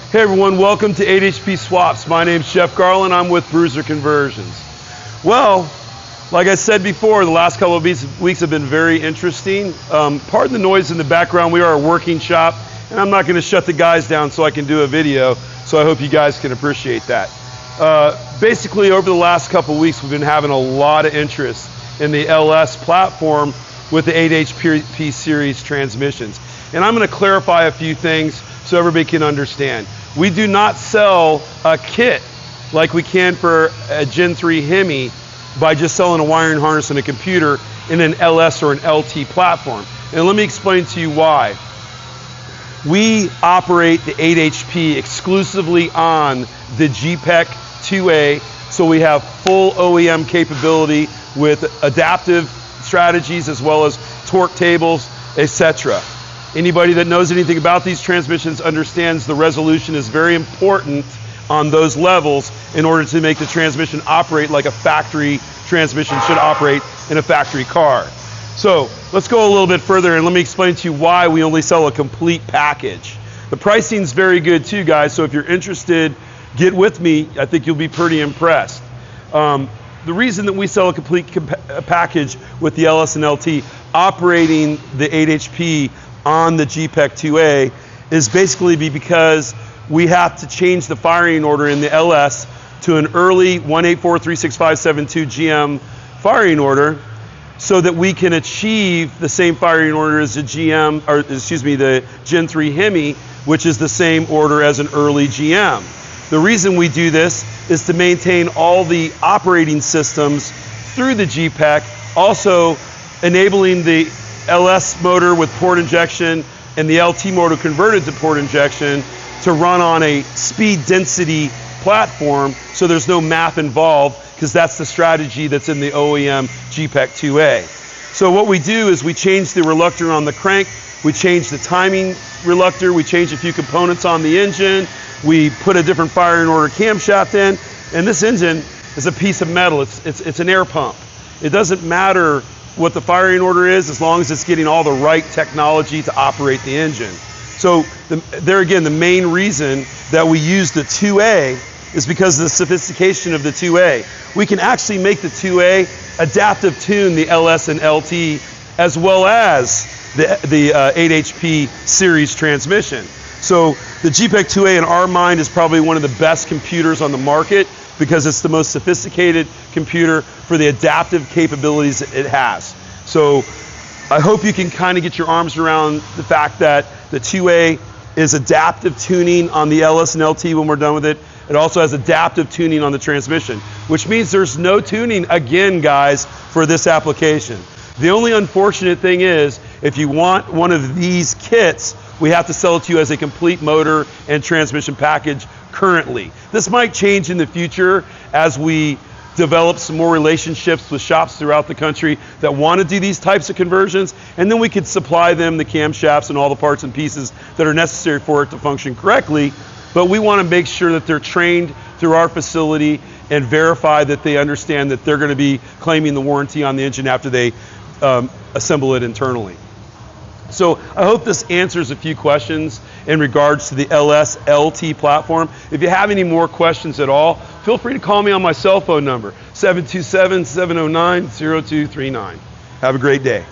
Hey everyone, welcome to 8HP Swaps. My name's Jeff Garland, I'm with Bruiser Conversions. Well, like I said before, the last couple of weeks have been very interesting. Pardon the noise in the background, we are a working shop, and I'm not going to shut the guys down so I can do a video, so I hope you guys can appreciate that. Basically, over the last couple of weeks, we've been having a lot of interest in the LS platform with the 8HP series transmissions. And I'm going to clarify a few things so everybody can understand. We do not sell a kit like we can for a Gen 3 Hemi by just selling a wiring harness and a computer in an LS or an LT platform. And let me explain to you why. We operate the 8HP exclusively on the GPEC2A, so we have full OEM capability with adaptive strategies as well as torque tables, etc. Anybody that knows anything about these transmissions understands the resolution is very important on those levels in order to make the transmission operate like a factory transmission should operate in a factory car. So let's go a little bit further and let me explain to you why we only sell a complete package. The pricing is very good too, guys, so if you're interested, get with me. I think you'll be pretty impressed. The reason that we sell a complete package with the LS and LT operating the 8HP on the GPEC2A is basically because we have to change the firing order in the LS to an early 184-36572 GM firing order so that we can achieve the same firing order as the the Gen 3 Hemi, which is the same order as an early GM. The reason we do this is to maintain all the operating systems through the GPEC, also enabling the LS motor with port injection and the LT motor converted to port injection to run on a speed density platform, so there's no math involved, because that's the strategy that's in the OEM GPEC2A. So what we do is we change the reluctor on the crank, we change the timing reluctor, we change a few components on the engine, we put a different firing order camshaft in, and this engine is a piece of metal. It's an air pump. It doesn't matter what the firing order is as long as it's getting all the right technology to operate the engine. So there again, the main reason that we use the 2A is because of the sophistication of the 2A. We can actually make the 2A adaptive tune the LS and LT as well as the 8HP series transmission. So the GPEC2A in our mind is probably one of the best computers on the market because it's the most sophisticated computer for the adaptive capabilities it has. So I hope you can kind of get your arms around the fact that the 2A is adaptive tuning on the LS and LT when we're done with it. It also has adaptive tuning on the transmission, which means there's no tuning again, guys, for this application. The only unfortunate thing is, if you want one of these kits, we have to sell it to you as a complete motor and transmission package currently. This might change in the future as we develop some more relationships with shops throughout the country that want to do these types of conversions, and then we could supply them the camshafts and all the parts and pieces that are necessary for it to function correctly. But we want to make sure that they're trained through our facility and verify that they understand that they're going to be claiming the warranty on the engine after they assemble it internally. So I hope this answers a few questions in regards to the LS LT platform. If you have any more questions at all, feel free to call me on my cell phone number, 727-709-0239. Have a great day.